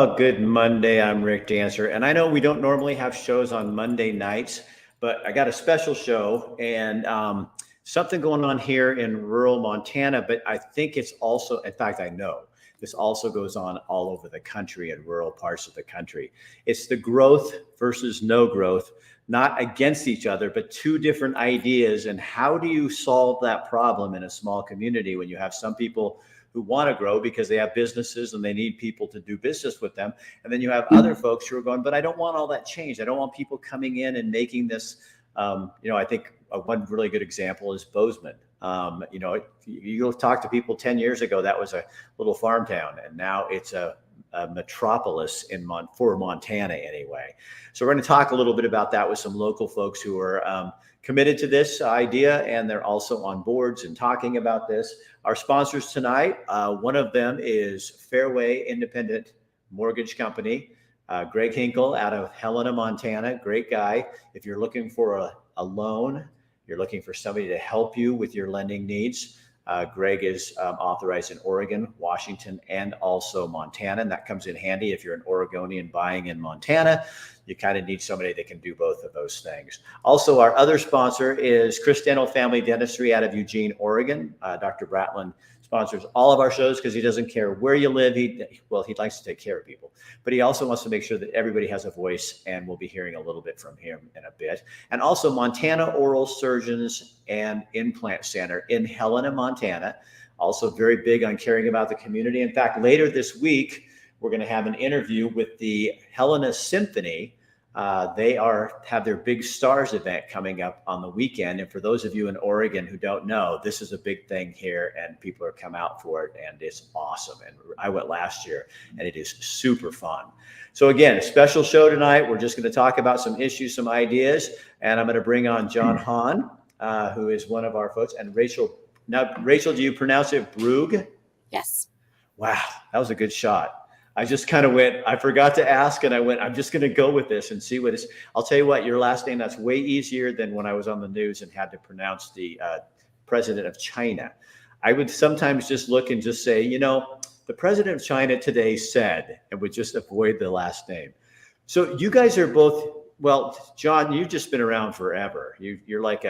Well, good Monday. I'm Rick Dancer. And I know we don't normally have shows on Monday nights, but I got a special show and something going on here in rural Montana. But I think it's also, in fact, I know this also goes on all over the country in rural parts of the country. It's the growth versus no growth, not against each other, but two different ideas. And how do you solve that problem in a small community when you have some people who want to grow because they have businesses and they need people to do business with them. And then you have other folks who are going, but I don't want all that change. I don't want people coming in and making this, I think one really good example is Bozeman. You'll talk to people 10 years ago, that was a little farm town, and now it's a metropolis for Montana anyway. So we're going to talk a little bit about that with some local folks who are committed to this idea, and they're also on boards and talking about this. Our sponsors tonight, one of them is Fairway Independent Mortgage Company. Greg Hinkle out of Helena, Montana, great guy. If you're looking for a loan, you're looking for somebody to help you with your lending needs, Greg is authorized in Oregon, Washington, and also Montana. And that comes in handy if you're an Oregonian buying in Montana. You kind of need somebody that can do both of those things. Also, our other sponsor is Chris Dental Family Dentistry out of Eugene, Oregon. Dr. Bratland sponsors all of our shows because he doesn't care where you live. He likes to take care of people, but he also wants to make sure that everybody has a voice, and we'll be hearing a little bit from him in a bit. And also Montana Oral Surgeons and Implant Center in Helena, Montana, also very big on caring about the community. In fact, later this week, we're going to have an interview with the Helena Symphony. They have their Big Stars event coming up on the weekend. And for those of you in Oregon who don't know, this is a big thing here, and people are come out for it, and it's awesome. And I went last year, and it is super fun. So again, a special show tonight. We're just going to talk about some issues, some ideas, and I'm going to bring on John Hahn, who is one of our folks, and Rachel. Now, Rachel, do you pronounce it Brug? Yes. Wow, that was a good shot. I just kind of went, I forgot to ask, and I went, I'm just going to go with this and see what it's. I'll tell you what, your last name, that's way easier than when I was on the news and had to pronounce the president of China. I would sometimes just look and just say, the president of China today said, and would just avoid the last name. So you guys are both, well, John, you've just been around forever. You're like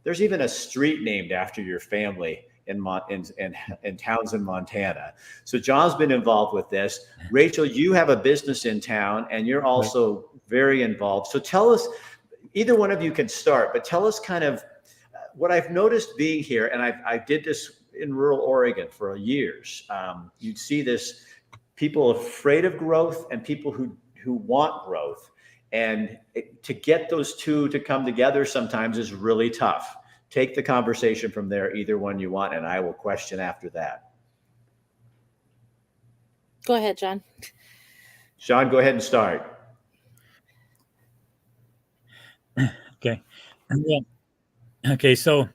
there's even a street named after your family in Townsend, Montana. So John's been involved with this. Rachel, you have a business in town, and you're also very involved. So tell us, either one of you can start, but tell us kind of what I've noticed being here, and I did this in rural Oregon for years. You'd see this, people afraid of growth and people who want growth. And to get those two to come together sometimes is really tough. Take the conversation from there, either one you want, and I will question after that. Go ahead, John. Sean, go ahead and start. Okay. Yeah. Okay, so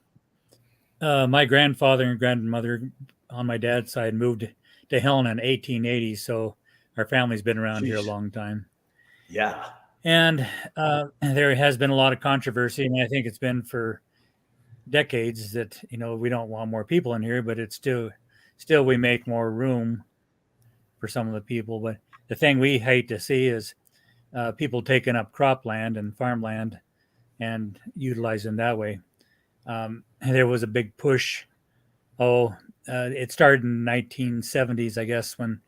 my grandfather and grandmother on my dad's side moved to Helena in 1880, so our family's been around here a long time. Yeah. And there has been a lot of controversy, and I think it's been for decades that we don't want more people in here, but it's still we make more room for some of the people. But the thing we hate to see is people taking up cropland and farmland and utilizing that way. There was a big push. It started in the 1970s, I guess, when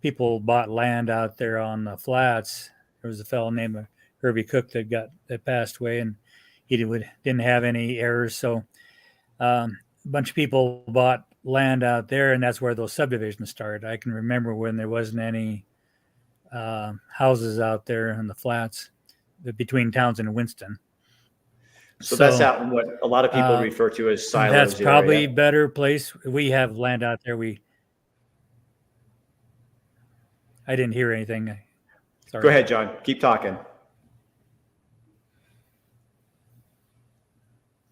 people bought land out there on the flats. There was a fellow named Herbie Cook that passed away, and he didn't have any heirs. So a bunch of people bought land out there, and that's where those subdivisions started. I can remember when there wasn't any houses out there in the flats between Townsend and Winston. So that's out in what a lot of people refer to as silos. That's probably a better place. We have land out there. I didn't hear anything. Sorry. Go ahead, John. Keep talking.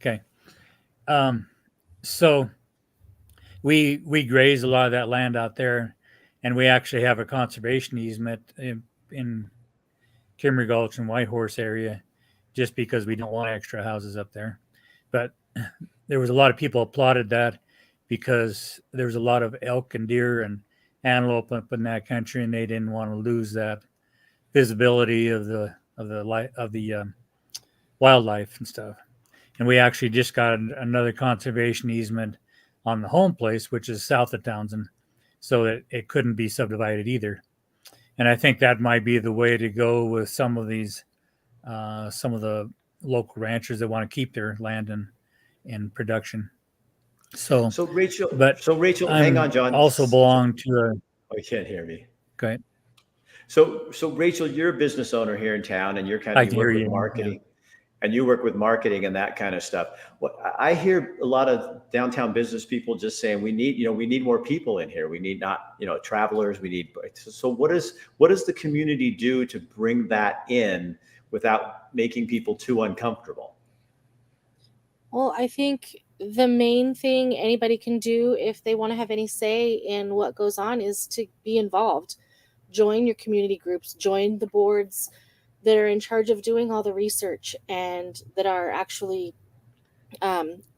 Okay. So we graze a lot of that land out there, and we actually have a conservation easement in Kimmerer Gulch and Whitehorse area, just because we don't want extra houses up there. But there was a lot of people applauded that because there was a lot of elk and deer and antelope up in that country, and they didn't want to lose that visibility of the wildlife and stuff. And we actually just got another conservation easement on the home place, which is south of Townsend, so that it couldn't be subdivided either. And I think that might be the way to go with some of the local ranchers that want to keep their land in production. So, So Rachel, but hang I'm on, John. also belong to a. Oh, you can't hear me. Okay, So Rachel, you're a business owner here in town, and I you can work hear with you. Yeah. marketing, and you work with marketing and that kind of stuff. What I hear a lot of downtown business people just saying, we need more people in here. We need not, travelers. We need. So what does the community do to bring that in without making people too uncomfortable? Well, I think the main thing anybody can do if they want to have any say in what goes on is to be involved. Join your community groups, join the boards that are in charge of doing all the research and that are actually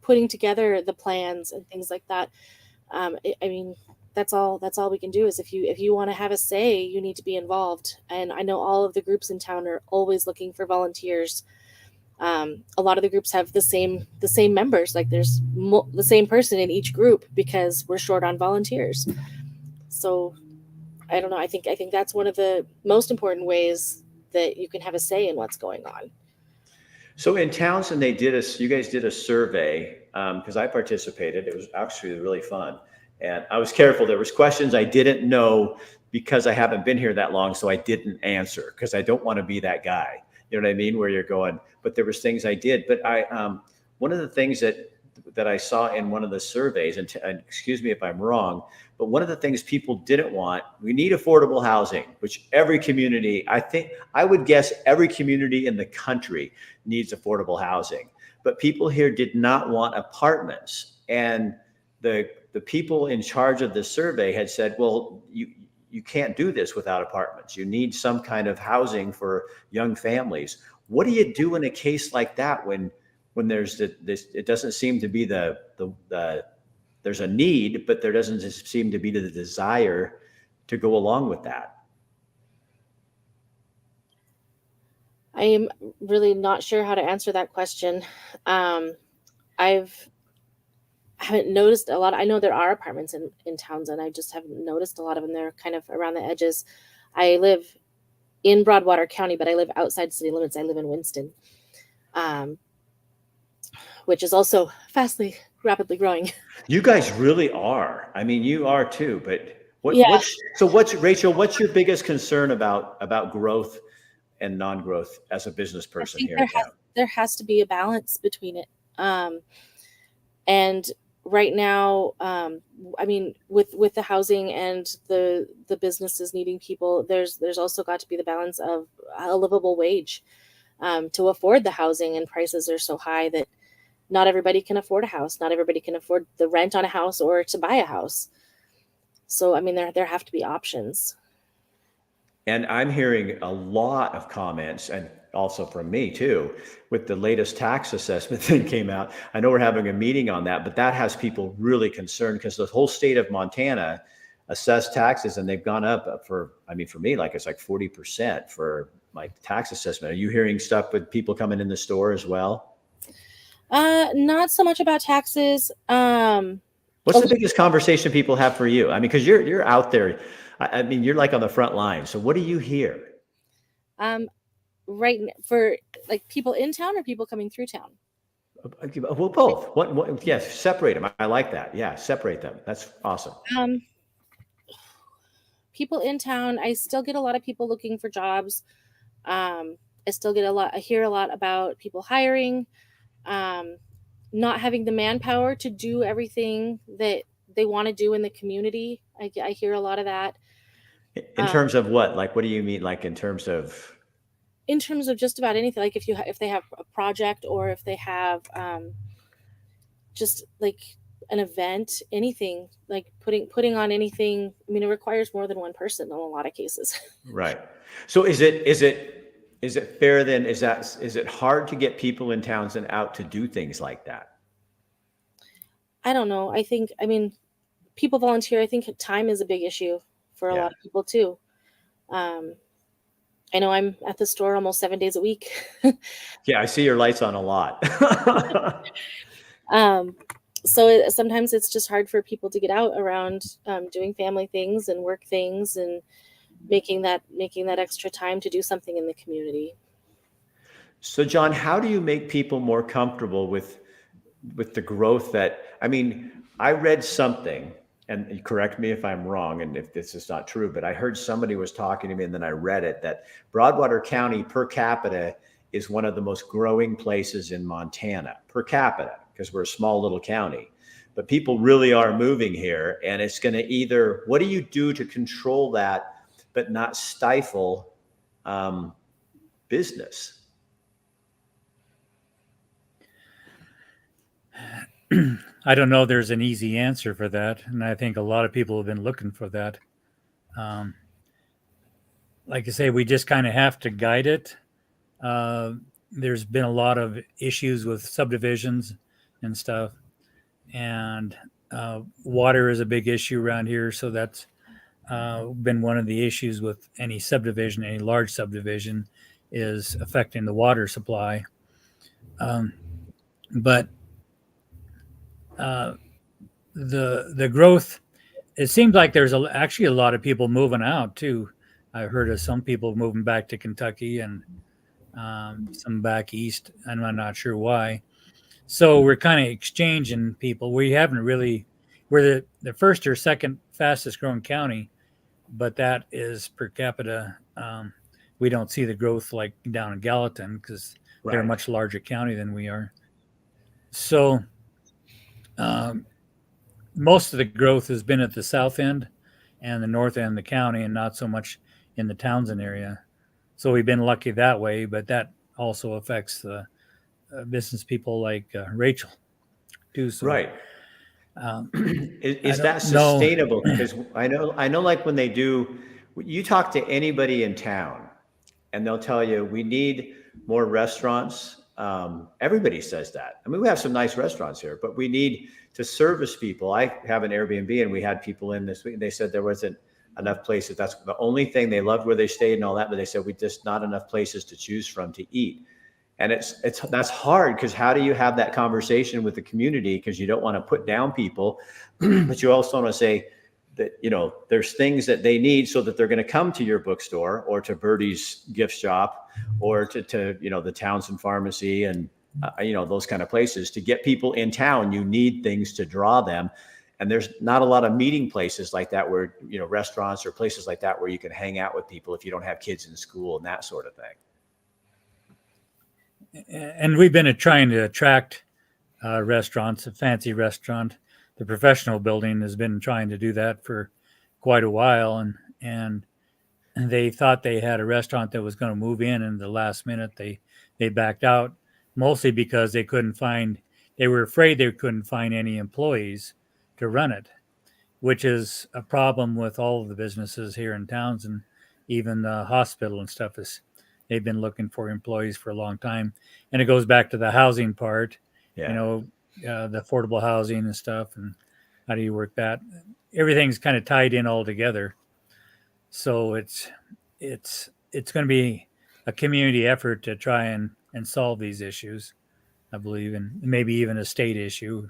putting together the plans and things like that. I mean, that's all we can do is if you want to have a say, you need to be involved. And I know all of the groups in town are always looking for volunteers. A lot of the groups have the same members, like there's the same person in each group because we're short on volunteers. So I don't know. I think that's one of the most important ways that you can have a say in what's going on. So in Townsend, you guys did a survey, because I participated. It was actually really fun. And I was careful. There was questions I didn't know because I haven't been here that long. So I didn't answer because I don't want to be that guy. You know what I mean? Where you're going, but there was things I did. But one of the things that I saw in one of the surveys, and excuse me if I'm wrong, but one of the things people didn't want, we need affordable housing, which every community, I would guess every community in the country needs affordable housing. But people here did not want apartments. And the people in charge of the survey had said, well, you can't do this without apartments. You need some kind of housing for young families. What do you do in a case like that when there's this? It doesn't seem to be there's a need, but there doesn't seem to be the desire to go along with that. I am really not sure how to answer that question. Haven't noticed a lot. I know there are apartments in Townsend. I just haven't noticed a lot of them. They're kind of around the edges. I live in Broadwater County, but I live outside city limits. I live in Winston, which is also rapidly growing. You guys really are. I mean, you are too. But Yeah. Rachel? What's your biggest concern about growth and non-growth as a business person here in town? There has to be a balance between it. And right now, I mean, with the housing and the businesses needing people, there's also got to be the balance of a livable wage to afford the housing, and prices are so high that not everybody can afford a house. Not everybody can afford the rent on a house or to buy a house. So, I mean, there have to be options. And I'm hearing a lot of comments, and also from me too, with the latest tax assessment that came out. I know we're having a meeting on that, but that has people really concerned because the whole state of Montana assessed taxes, and they've gone up for me, like it's like 40% for my tax assessment. Are you hearing stuff with people coming in the store as well? Not so much about taxes. What's the biggest conversation people have for you? I mean, because you're out there. I mean, you're like on the front line. So what do you hear? Right, for like people in town or people coming through town? Well, both. What? Yes, separate them. I like that. Yeah, separate them. That's awesome. People in town, I still get a lot of people looking for jobs. I hear a lot about people hiring, not having the manpower to do everything that they want to do in the community. I hear a lot of that. In terms of what? Like, what do you mean? Like in terms of just about anything. Like if they have a project, or if they have just like an event, anything, like putting on anything. I mean, it requires more than one person in a lot of cases. Right. So is it fair then? Is it hard to get people in Townsend out to do things like that? I don't know. I mean, people volunteer. I think time is a big issue. for a Yeah. lot of people too. I know I'm at the store almost 7 days a week. Yeah, I see your lights on a lot. So sometimes it's just hard for people to get out around doing family things and work things and making that extra time to do something in the community. So, John, how do you make people more comfortable with the growth that, I mean, I read something, and correct me if I'm wrong and if this is not true, but I heard somebody was talking to me and then I read it, that Broadwater County per capita is one of the most growing places in Montana per capita, because we're a small little county. But people really are moving here, and it's going to either, what do you do to control that but not stifle business? I don't know there's an easy answer for that, and I think a lot of people have been looking for that. Um, like I say, we just kind of have to guide it. Uh, there's been a lot of issues with subdivisions and stuff, and water is a big issue around here. So that's been one of the issues with any subdivision, any large subdivision, is affecting the water supply. Um, but the growth, it seems like there's actually a lot of people moving out too. I heard of some people moving back to Kentucky and some back east, and I'm not sure why. So we're kind of exchanging people. We haven't really, we're the first or second fastest growing county, but that is per capita. We don't see the growth like down in Gallatin because they're a Right. much larger county than we are. So um, most of the growth has been at the south end and the north end of the county, and not so much in the Townsend area. So we've been lucky that way, but that also affects the business people like Rachel too. So Right. um, I Is that don't know. sustainable? Because I know like when they do, you talk to anybody in town and they'll tell you we need more restaurants. Everybody says that. I mean, we have some nice restaurants here, but we need to service people. I have an Airbnb and we had people in this week and they said there wasn't enough places. That's the only thing. They loved where they stayed and all that, but they said we just not enough places to choose from to eat. And it's that's hard, because how do you have that conversation with the community? Because you don't want to put down people, but you also want to say that, you know, there's things that they need so that they're going to come to your bookstore or to Birdie's gift shop or to you know, the Townsend Pharmacy and you know, those kind of places. To get people in town, you need things to draw them. And there's not a lot of meeting places like that where, you know, restaurants or places like that where you can hang out with people if you don't have kids in school and that sort of thing. And we've been trying to attract restaurants, a fancy restaurant. The professional building has been trying to do that for quite a while, and they thought they had a restaurant that was going to move in the last minute they backed out, mostly because they were afraid they couldn't find any employees to run it, which is a problem with all of the businesses here in towns, and even the hospital and stuff is they've been looking for employees for a long time. And it goes back to the housing part, you Yeah. know, the affordable housing and stuff, and how do you work that? Everything's kind of tied in all together. So it's going to be a community effort to try and solve these issues, I believe, and maybe even a state issue.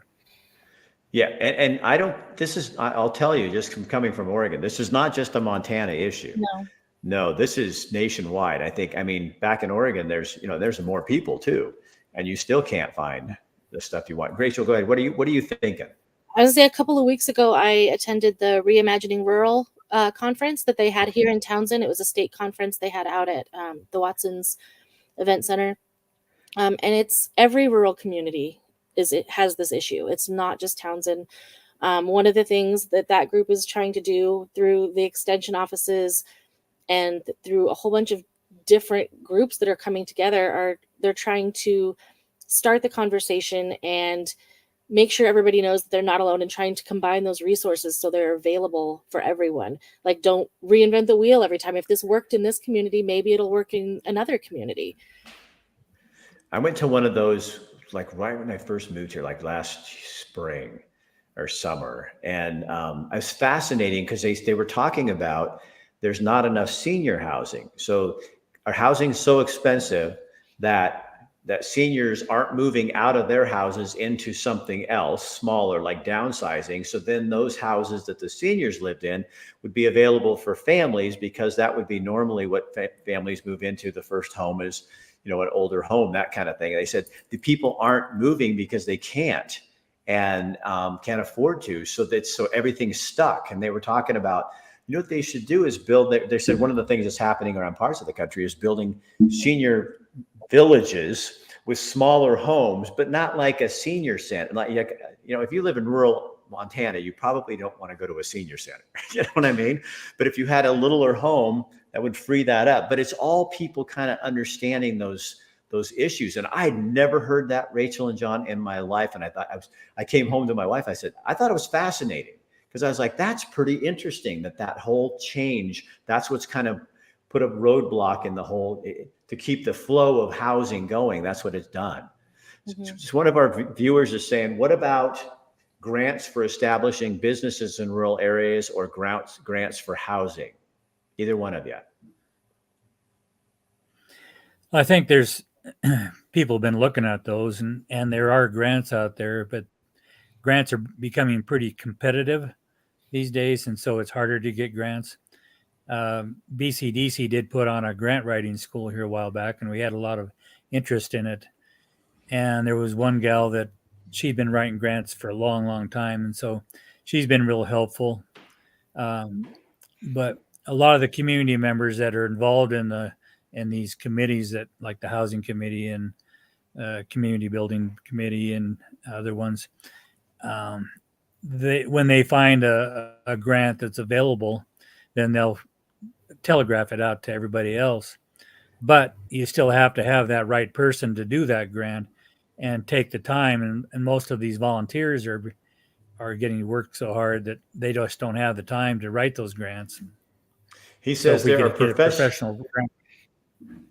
Yeah, and I don't, this is, I'll tell you, just from coming from Oregon, this is not just a Montana issue. No. No, this is nationwide. I think, I mean, back in Oregon, there's, you know, there's more people too, and you still can't find the stuff you want. Rachel, go ahead. What are you thinking? I was there a couple of weeks ago. I attended the Reimagining Rural conference that they had here in Townsend. It was a state conference they had out at the Watson's Event Center. And it's every rural community it has this issue. It's not just Townsend. One of the things that group is trying to do through the extension offices and through a whole bunch of different groups that are coming together they're trying to start the conversation and make sure everybody knows that they're not alone and trying to combine those resources so they're available for everyone. Like, don't reinvent the wheel every time. If this worked in this community, maybe it'll work in another community. I went to one of those like right when I first moved here, like last spring. or summer. And it was fascinating because they were talking about there's not enough senior housing. So our housing's so expensive that seniors aren't moving out of their houses into something else smaller, like downsizing. So then those houses that the seniors lived in would be available for families, because that would be normally what families move into. The first home is, you know, an older home, that kind of thing. And they said the people aren't moving because they can't and can't afford to. So everything's stuck. And they were talking about, you know, what they should do is build. They said one of the things that's happening around parts of the country is building senior villages with smaller homes, but not like a senior center. Like, you know, if you live in rural Montana, you probably don't want to go to a senior center. You know what I mean? But if you had a littler home, that would free that up. But it's all people kind of understanding those issues. And I'd never heard that, Rachel and John, in my life. And I came home to my wife. I said, I thought it was fascinating, because I was like, that's pretty interesting that whole change, that's what's kind of put a roadblock in the whole, to keep the flow of housing going. That's what it's done. Mm-hmm. Just one of our viewers is saying, what about grants for establishing businesses in rural areas, or grants for housing? Either one of you. I think there's people have been looking at those, and there are grants out there, but grants are becoming pretty competitive these days, and so it's harder to get grants. BCDC did put on a grant writing school here a while back, and we had a lot of interest in it. And there was one gal that she'd been writing grants for a long, long time, and so she's been real helpful. But a lot of the community members that are involved in these committees, that like the housing committee and community building committee and other ones, when they find a grant that's available, then they'll telegraph it out to everybody else. But you still have to have that right person to do that grant and take the time. And most of these volunteers are getting worked so hard that they just don't have the time to write those grants. He says so there are professional grant.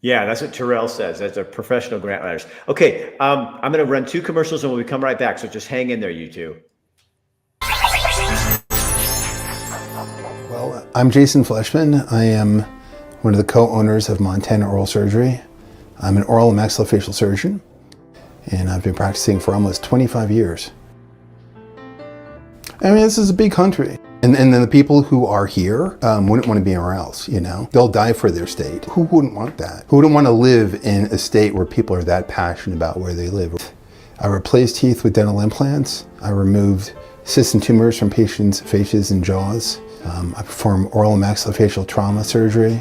Yeah, that's what Terrell says. That's a professional grant writers. Okay, I'm going to run 2 commercials and we'll come right back. So just hang in there, you two. Well, I'm Jason Fleshman. I am one of the co-owners of Montana Oral Surgery. I'm an oral and maxillofacial surgeon, and I've been practicing for almost 25 years. I mean, this is a big country. And then the people who are here wouldn't want to be anywhere else, you know? They'll die for their state. Who wouldn't want that? Who wouldn't want to live in a state where people are that passionate about where they live? I replaced teeth with dental implants. I removed cysts and tumors from patients' faces and jaws. I perform oral and maxillofacial trauma surgery,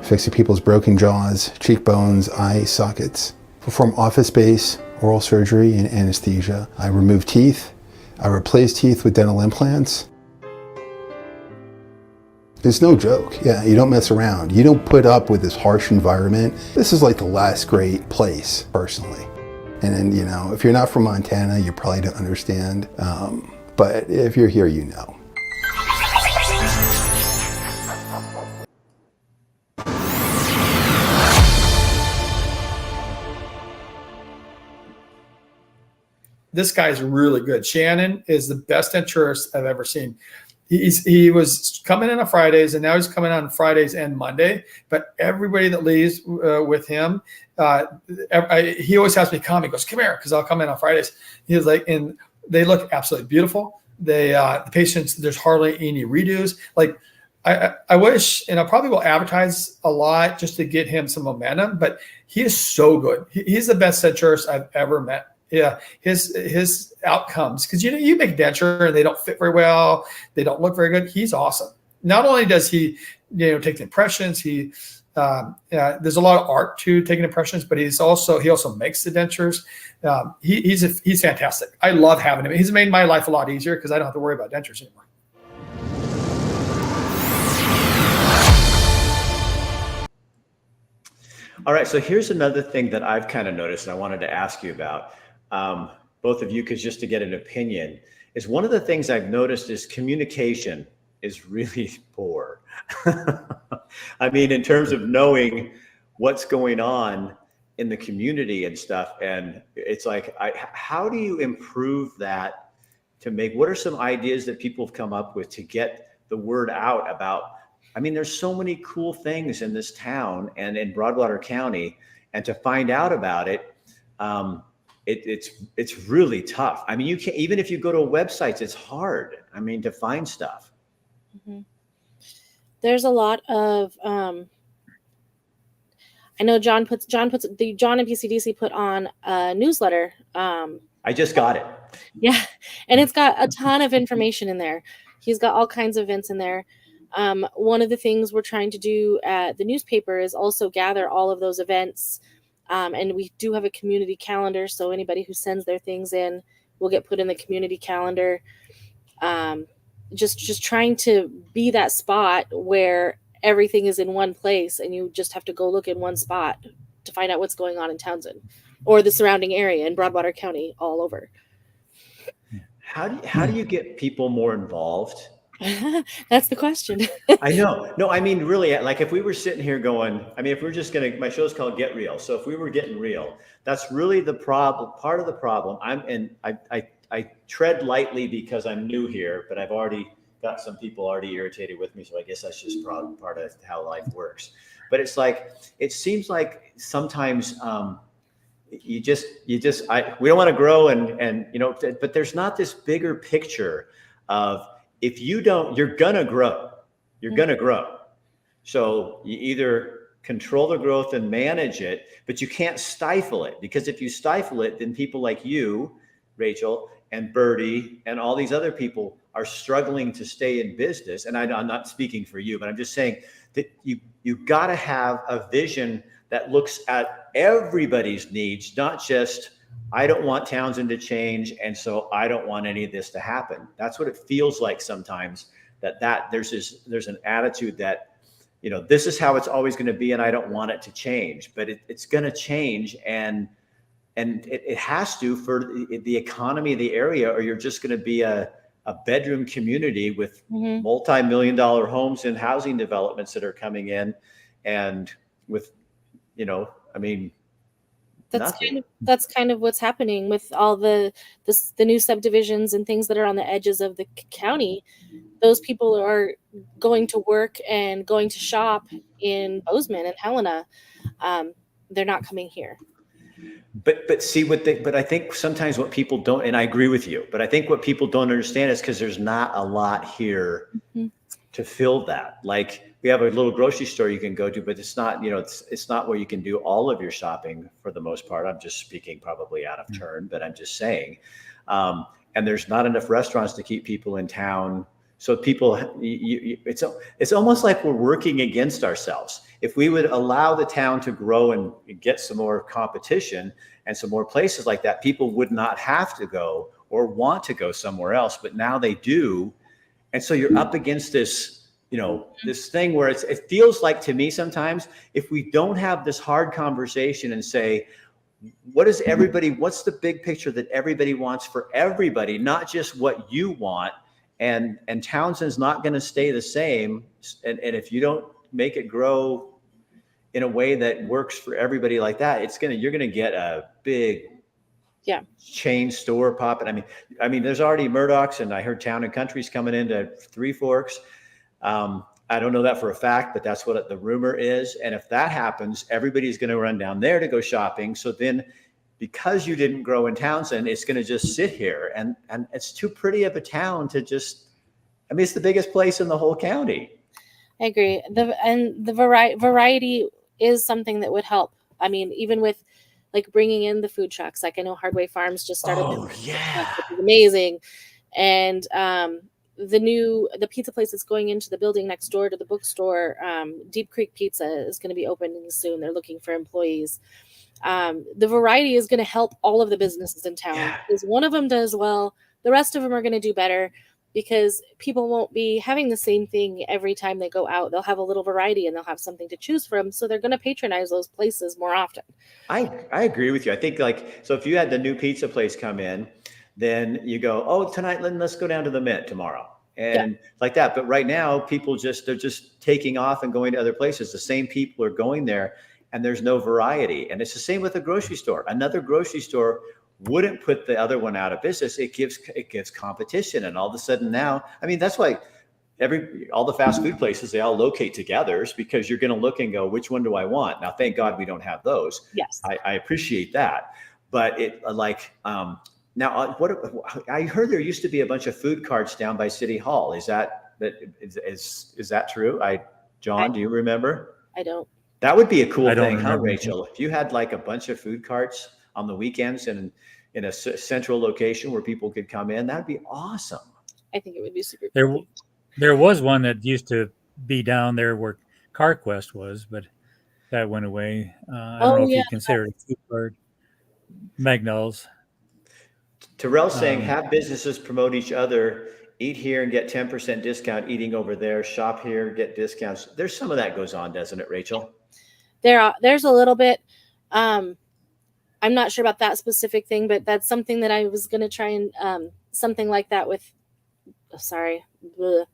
fixing people's broken jaws, cheekbones, eye sockets. Perform office-based oral surgery and anesthesia. I remove teeth. I replace teeth with dental implants. It's no joke. Yeah, you don't mess around. You don't put up with this harsh environment. This is like the last great place, personally. And then, you know, if you're not from Montana, you probably don't understand. But if you're here, you know. This guy's really good. Shannon is the best denturist I've ever seen. He was coming in on Fridays, and now he's coming on Fridays and Monday. But everybody that leaves with him, he always has me come. He goes, "Come here," because I'll come in on Fridays. He's like, and they look absolutely beautiful. The patients, there's hardly any redos. Like, I wish, and I probably will advertise a lot just to get him some momentum. But he is so good. He's the best denturist I've ever met. Yeah, his outcomes, because you make denture and they don't fit very well, they don't look very good. He's awesome. Not only does he take the impressions, there's a lot of art to taking impressions, but he also makes the dentures. He's fantastic. I love having him. He's made my life a lot easier because I don't have to worry about dentures anymore. All right, so here's another thing that I've kind of noticed and I wanted to ask you about. Both of you, because just to get an opinion, is one of the things I've noticed is communication is really poor. I mean, in terms of knowing what's going on in the community and stuff. And it's like, how do you improve that to make? What are some ideas that people have come up with to get the word out about? I mean, there's so many cool things in this town and in Broadwater County, and to find out about it, it's really tough. I mean, you can't, even if you go to websites, it's hard. I mean, to find stuff. Mm-hmm. There's a lot of, I know John and PCDC put on a newsletter. I just got it. Yeah. And it's got a ton of information in there. He's got all kinds of events in there. One of the things we're trying to do at the newspaper is also gather all of those events. And we do have a community calendar. So anybody who sends their things in will get put in the community calendar. Just trying to be that spot where everything is in one place and you just have to go look in one spot to find out what's going on in Townsend or the surrounding area in Broadwater County, all over. How do you get people more involved? That's the question. I know. No, I mean, really, like if we were sitting here going, I mean, if we're just going to, my show's called Get Real. So if we were getting real, that's really the problem. Part of the problem. I tread lightly because I'm new here, but I've already got some people already irritated with me. So I guess that's just part of how life works. But it's like, it seems like sometimes we don't want to grow and, you know, but there's not this bigger picture of, if you don't, you're gonna grow. You're gonna grow. So you either control the growth and manage it, but you can't stifle it, because if you stifle it, then people like you, Rachel, and Bertie, and all these other people are struggling to stay in business. And I'm not speaking for you, but I'm just saying that you gotta have a vision that looks at everybody's needs, not just, I don't want Townsend to change, and so I don't want any of this to happen. That's what it feels like sometimes, that there's an attitude that, you know, this is how it's always going to be and I don't want it to change, but it's going to change, and it has to for the economy of the area, or you're just going to be a bedroom community with multi-million-dollar homes and housing developments that are coming in, and with, you know, I mean, that's kind of what's happening with all the new subdivisions and things that are on the edges of the county. Those people are going to work and going to shop in Bozeman and Helena. They're not coming here. But see but I think sometimes what people don't, and I agree with you, but I think what people don't understand is because there's not a lot here to fill that. Like, we have a little grocery store you can go to, but it's not, you know, it's not where you can do all of your shopping for the most part. I'm just speaking probably out of turn, but I'm just saying. And there's not enough restaurants to keep people in town. So people, it's almost like we're working against ourselves. If we would allow the town to grow and get some more competition and some more places like that, people would not have to go or want to go somewhere else. But now they do. And so you're up against this, you know, this thing where it feels like, to me sometimes, if we don't have this hard conversation and say, what's the big picture that everybody wants for everybody, not just what you want, and Townsend's not going to stay the same. And if you don't make it grow in a way that works for everybody like that, you're going to get a big chain store popping. I mean, there's already Murdoch's, and I heard Town and Country's coming into Three Forks. I don't know that for a fact, but that's what the rumor is. And if that happens, everybody's going to run down there to go shopping. So then, because you didn't grow in Townsend, it's going to just sit here, and it's too pretty of a town to just, I mean, it's the biggest place in the whole county. I agree. The variety is something that would help. I mean, even with like bringing in the food trucks, like I know Hardway Farms just started. Oh yeah, which is amazing. And the pizza place that's going into the building next door to the bookstore, Deep Creek Pizza, is going to be opening soon. They're looking for employees. The variety is going to help all of the businesses in town, because one of them does well, the rest of them are going to do better, because people won't be having the same thing every time they go out. They'll have a little variety and they'll have something to choose from. So they're going to patronize those places more often. I agree with you. I think, like, so if you had the new pizza place come in, then you go, oh, tonight, let's go down to the Mint tomorrow. And like that. But right now, they're just taking off and going to other places. The same people are going there, and there's no variety. And it's the same with a grocery store. Another grocery store wouldn't put the other one out of business. It gives competition, and all of a sudden now, I mean, that's why all the fast food places, they all locate together, is because you're going to look and go, which one do I want? Now, thank God we don't have those. Yes. I appreciate that, but now what I heard, there used to be a bunch of food carts down by City Hall. Is that true? John, do you remember? I don't. That would be a cool thing, huh, remember. Rachel? If you had like a bunch of food carts on the weekends and in a central location where people could come in, that'd be awesome. I think it would be super. There was one that used to be down there where CarQuest was, but that went away. I don't know if you consider it a food cart. Magnol's. Terrell's saying, have businesses promote each other, eat here and get 10% discount, eating over there, shop here, get discounts. There's some of that goes on, doesn't it, Rachel? There's a little bit. I'm not sure about that specific thing, but that's something that I was going to try and something like that with. Oh, sorry. You're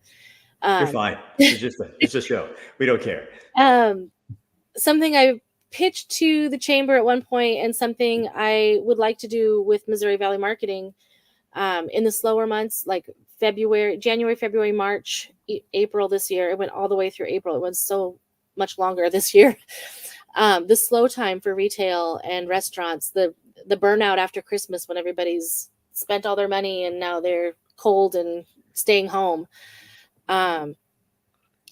fine. It's a show. We don't care. Something I pitched to the chamber at one point, and something I would like to do with Missouri Valley Marketing in the slower months, like January, February, March, April this year. It went all the way through April. It was so much longer this year. The slow time for retail and restaurants, the burnout after Christmas when everybody's spent all their money and now they're cold and staying home,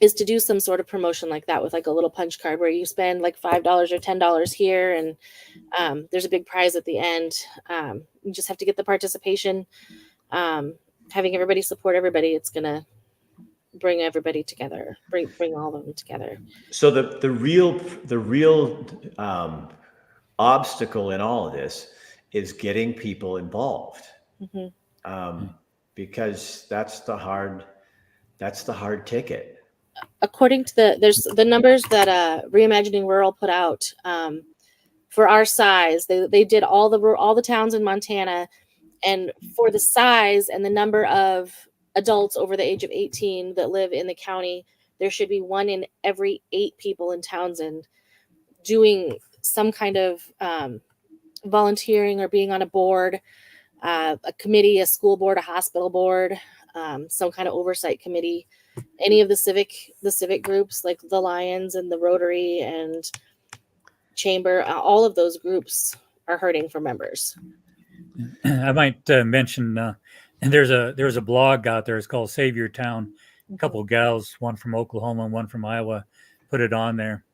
is to do some sort of promotion like that with like a little punch card where you spend like $5 or $10 here, and there's a big prize at the end. You just have to get the participation. Having everybody support everybody, it's gonna bring everybody together, bring all of them together. So the real obstacle in all of this is getting people involved. Mm-hmm. Because that's the hard ticket. According to there's the numbers that Reimagining Rural put out for our size. They did all the towns in Montana, and for the size and the number of adults over the age of 18 that live in the county, there should be 1 in every 8 people in Townsend doing some kind of volunteering or being on a board, a committee, a school board, a hospital board, some kind of oversight committee. Any of the civic groups like the Lions and the Rotary and Chamber, all of those groups are hurting for members. I might mention, and there's a blog out there. It's called Save Your Town. A couple of gals, one from Oklahoma and one from Iowa, put it on there,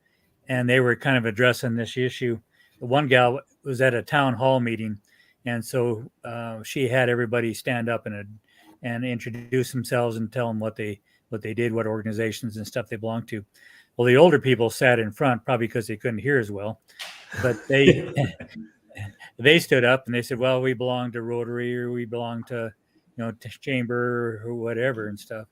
and they were kind of addressing this issue. The one gal was at a town hall meeting, and so she had everybody stand up and introduce themselves and tell them what they did, what organizations and stuff they belonged to. Well, the older people sat in front, probably because they couldn't hear as well, but they stood up and they said, well, we belong to Rotary, or we belong to, to Chamber or whatever and stuff.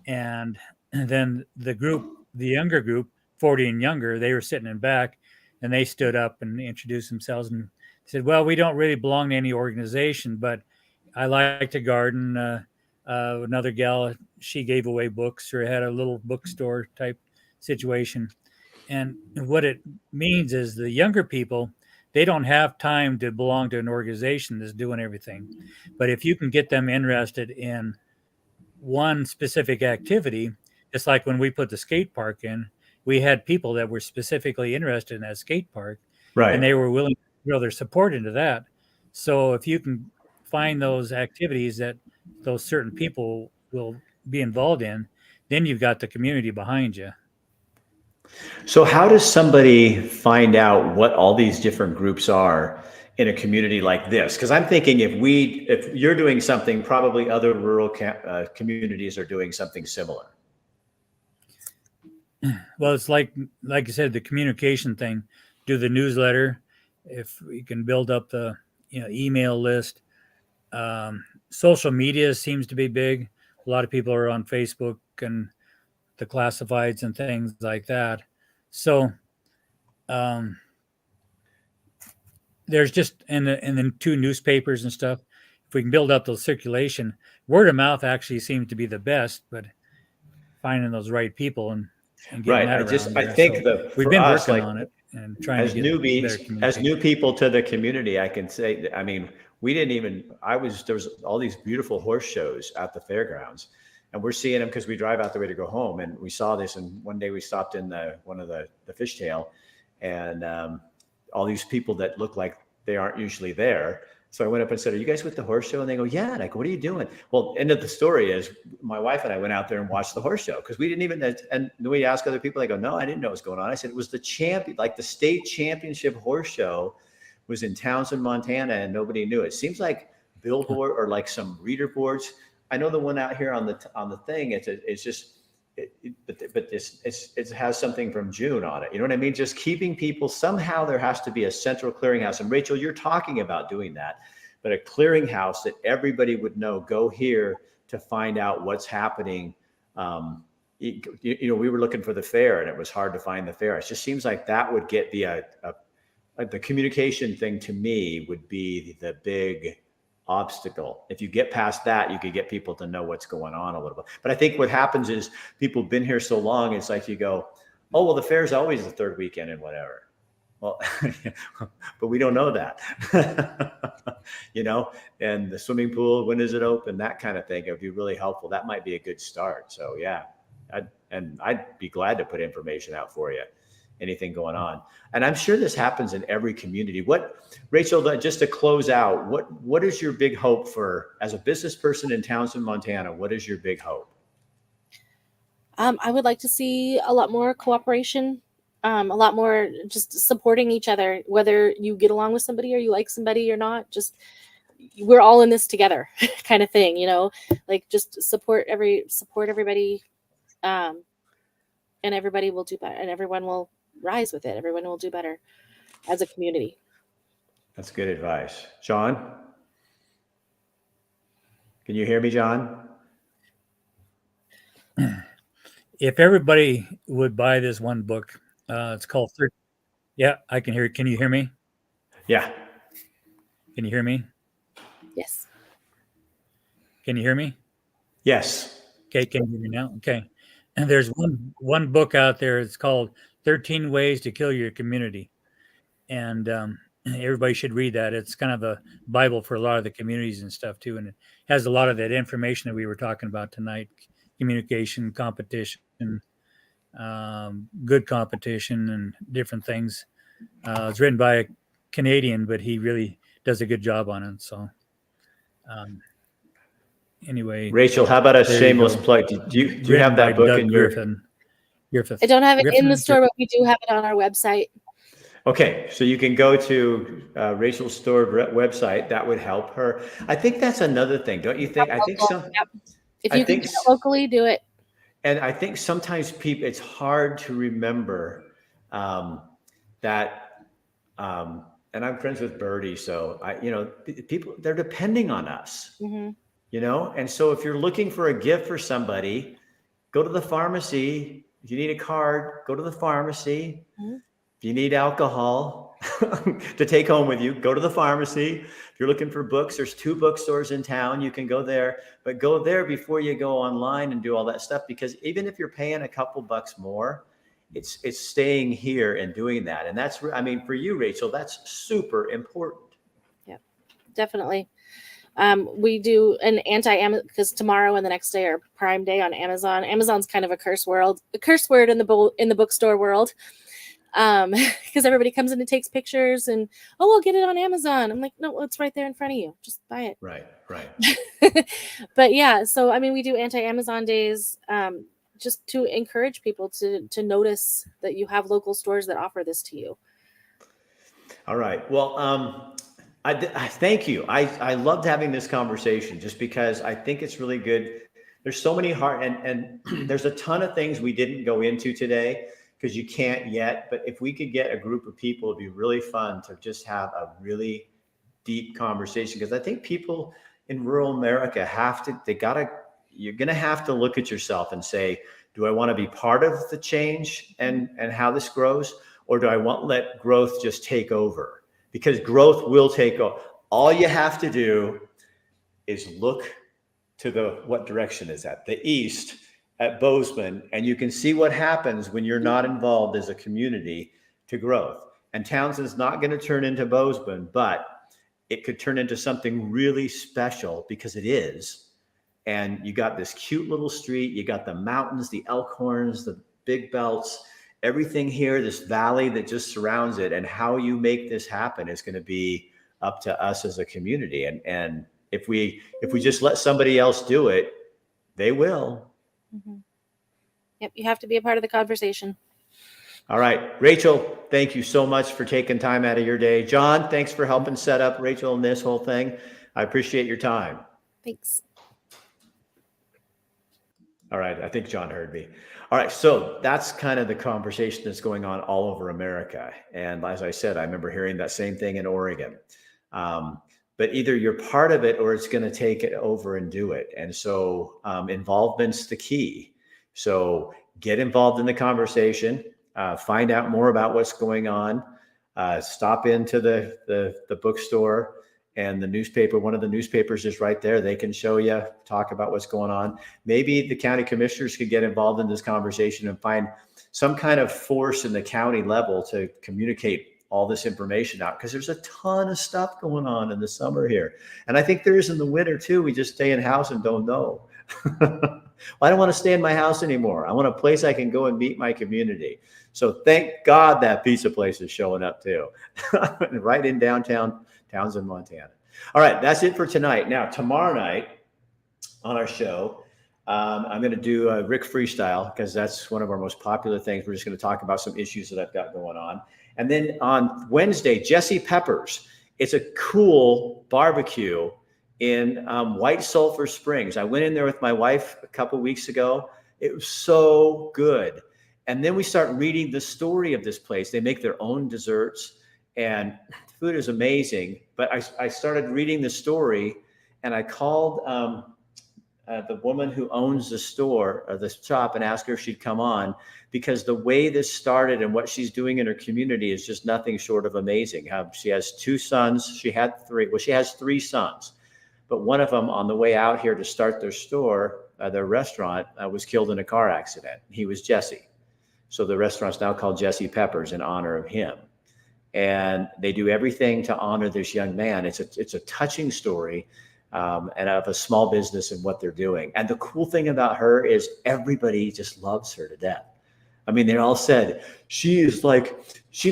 And then the younger group, 40 and younger, they were sitting in back, and they stood up and introduced themselves and said, well, we don't really belong to any organization, but I like to garden. Another gal, she gave away books or had a little bookstore type situation. And what it means is the younger people, they don't have time to belong to an organization that's doing everything. But if you can get them interested in one specific activity, it's like when we put the skate park in, we had people that were specifically interested in that skate park, right? And they were willing to throw their support into that. So if you can find those activities that those certain people will be involved in, then you've got the community behind you. So how does somebody find out what all these different groups are in a community like this? Because I'm thinking if you're doing something, probably other rural communities are doing something similar. Well, it's like you said, the communication thing. Do the newsletter. If we can build up the email list. Social media seems to be big. A lot of people are on Facebook and the classifieds and things like that. So there's just and then 2 newspapers and stuff. If we can build up those circulation, word of mouth actually seems to be the best, but finding those right people. And and getting Right. that around I there. think So we've for been us, working like, on it and trying as to get better newbies, as communication. new people to the community, I can say, I mean, we didn't even, there was all these beautiful horse shows at the fairgrounds, and we're seeing them because we drive out the way to go home. And we saw this. And one day we stopped in one of the fishtail, and all these people that look like they aren't usually there. So I went up and said, "Are you guys with the horse show?" And they go, "Yeah." And I go, "What are you doing?" Well, end of the story is my wife and I went out there and watched the horse show because we didn't even, and the way you ask other people, they go, "No, I didn't know what was going on." I said, "It was the like the state championship horse show was in Townsend, Montana, and nobody knew it." Seems like billboard or like some reader boards. I know the one out here on the thing, it's just, but it has something from June on it. You know what I mean? Just keeping people, somehow there has to be a central clearinghouse. And Rachel, you're talking about doing that, but a clearinghouse that everybody would know, go here to find out what's happening. You know, we were looking for the fair and it was hard to find the fair. It just seems like that would get the communication thing, to me, would be the big obstacle. If you get past that, you could get people to know what's going on a little bit. But I think what happens is people have been here so long, it's like you go, "Oh, well, the fair's always the third weekend and whatever." Well, but we don't know that, you know, and the swimming pool, when is it open? That kind of thing. It would be really helpful. That might be a good start. So yeah, I'd be glad to put information out for you. Anything going on. And I'm sure this happens in every community. Rachel, just to close out, what is your big hope for, as a business person in Townsend, Montana, what is your big hope? I would like to see a lot more cooperation, a lot more just supporting each other, whether you get along with somebody or you like somebody or not. Just, we're all in this together kind of thing, you know, like just support everybody, and everybody will do better, and everyone will rise with it. Everyone will do better as a community. That's good advice. John? Can you hear me, John? If everybody would buy this one book, it's called Yeah, I can hear you. Can you hear me? Yeah. Can you hear me? Yes. Can you hear me? Yes. Okay, can you hear me now? Okay. And there's one book out there. It's called 13 Ways to Kill Your Community. And everybody should read that. It's kind of a Bible for a lot of the communities and stuff too. And it has a lot of that information that we were talking about tonight: communication, competition, good competition, and different things. It's written by a Canadian, but he really does a good job on it. So anyway, Rachel, how about a there you shameless go. plug? Do you Written have that by book Doug in your? Griffin. I don't have it in the Griffin? store, but we do have it on our website. Okay, so you can go to Rachel's store website. That would help her. I think that's another thing, don't you think? I think so. Yep. If you can get it locally, do it. And I think sometimes it's hard to remember that. And I'm friends with Birdie, so people, they're depending on us. Mm-hmm. You know, and so if you're looking for a gift for somebody, go to the pharmacy. If you need a card, go to the pharmacy. Mm-hmm. If you need alcohol to take home with you, go to the pharmacy. If you're looking for books, there's 2 bookstores in town. You can go there, but go there before you go online and do all that stuff, because even if you're paying a couple bucks more, it's staying here and doing that. And that's, I mean, for you, Rachel, that's super important. Yeah, definitely. We do an anti-Amazon, because tomorrow and the next day are Prime Day on Amazon. Amazon's kind of a curse word in the bookstore world. Because everybody comes in and takes pictures and, "Oh, we'll get it on Amazon." I'm like, "No, it's right there in front of you. Just buy it." Right. But yeah, so I mean, we do anti-Amazon days, just to encourage people to notice that you have local stores that offer this to you. All right. Well, I thank you. I loved having this conversation, just because I think it's really good. There's so many and there's a ton of things we didn't go into today, because you can't yet. But if we could get a group of people, it'd be really fun to just have a really deep conversation. Because I think people in rural America you're going to have to look at yourself and say, do I want to be part of the change and how this grows? Or do I want to let growth just take over? Because growth will take over. All you have to do is look to what direction is that? The east, at Bozeman, and you can see what happens when you're not involved as a community to growth. And Townsend's not going to turn into Bozeman, but it could turn into something really special, because it is. And you got this cute little street, you got the mountains, the Elkhorns, the Big Belts, everything here, this valley that just surrounds it. And how you make this happen is going to be up to us as a community. And if we just let somebody else do it, they will. Mm-hmm. Yep, you have to be a part of the conversation. All right, Rachel, thank you so much for taking time out of your day. John, thanks for helping set up Rachel and this whole thing. I appreciate your time. Thanks. All right, I think John heard me. All right, so that's kind of the conversation that's going on all over America. And as I said, I remember hearing that same thing in Oregon. But either you're part of it or it's going to take it over and do it. And so involvement's the key. So get involved in the conversation, find out more about what's going on, stop into the bookstore and the newspaper. One of the newspapers is right there. They can show you, talk about what's going on. Maybe the county commissioners could get involved in this conversation and find some kind of force in the county level to communicate all this information out, because there's a ton of stuff going on in the summer here. And I think there is in the winter too. We just stay in house and don't know. Well, I don't want to stay in my house anymore. I want a place I can go and meet my community. So thank God that pizza place is showing up too. Right in downtown Townsend, Montana. All right, that's it for tonight. Now, tomorrow night on our show, I'm going to do a Rick Freestyle, because that's one of our most popular things. We're just going to talk about some issues that I've got going on. And then on Wednesday, Jesse Peppers. It's a cool barbecue in White Sulphur Springs. I went in there with my wife a couple weeks ago. It was so good. And then we start reading the story of this place. They make their own desserts, and food is amazing. But I started reading the story, and I called the woman who owns the store or the shop and asked her if she'd come on, because the way this started and what she's doing in her community is just nothing short of amazing. She has 2 sons. She had 3. Well, she has 3 sons, but one of them on the way out here to start their store, their restaurant, was killed in a car accident. He was Jesse. So the restaurant's now called Jesse Peppers in honor of him. And they do everything to honor this young man. It's a touching story. And of a small business and what they're doing. And the cool thing about her is everybody just loves her to death. I mean, they all said, she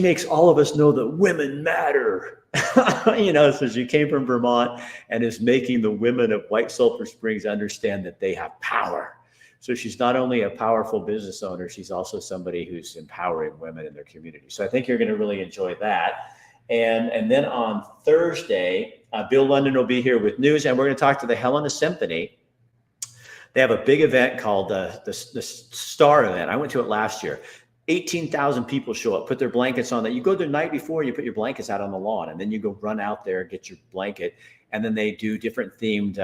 makes all of us know that women matter. So she came from Vermont and is making the women of White Sulphur Springs understand that they have power. So she's not only a powerful business owner, she's also somebody who's empowering women in their community. So I think you're going to really enjoy that. And then on Thursday, Bill London will be here with news, and we're going to talk to the Helena Symphony. They have a big event called the Star event. I went to it last year. 18,000 people show up, put their blankets on that. You go the night before, you put your blankets out on the lawn, and then you go run out there, get your blanket. And then they do different themed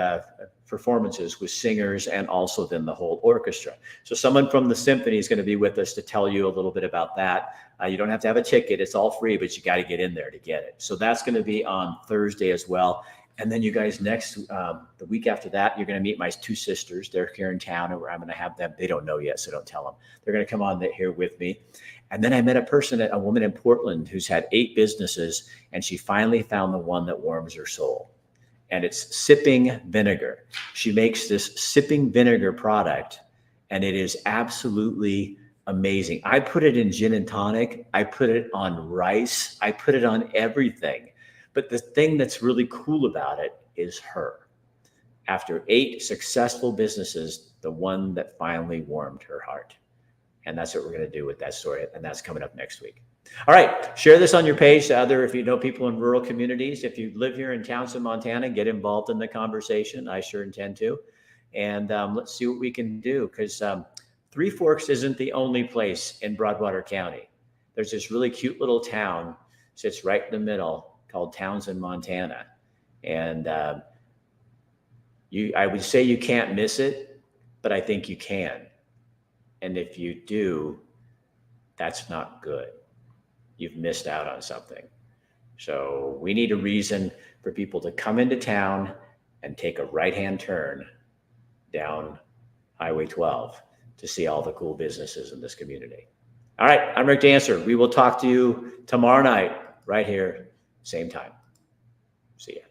performances with singers and also then the whole orchestra. So someone from the symphony is going to be with us to tell you a little bit about that. You don't have to have a ticket. It's all free, but you got to get in there to get it. So that's going to be on Thursday as well. And then you guys the week after that, you're going to meet my 2 sisters. They're here in town, and I'm going to have them. They don't know yet, so don't tell them. They're going to come on here with me. And then I met a woman in Portland who's had 8 businesses, and she finally found the one that warms her soul. And it's sipping vinegar. She makes this sipping vinegar product, and it is absolutely amazing. I put it in gin and tonic. I put it on rice. I put it on everything. But the thing that's really cool about it is her. After 8 successful businesses, the one that finally warmed her heart. And that's what we're going to do with that story. And that's coming up next week. All right. Share this on your page to if you know people in rural communities. If you live here in Townsend, Montana, get involved in the conversation. I sure intend to. And let's see what we can do, because Three Forks isn't the only place in Broadwater County. There's this really cute little town, sits right in the middle, called Townsend, Montana. And I would say you can't miss it, but I think you can. And if you do, that's not good. You've missed out on something. So we need a reason for people to come into town and take a right-hand turn down Highway 12 to see all the cool businesses in this community. All right, I'm Rick Dancer. We will talk to you tomorrow night right here, same time. See ya.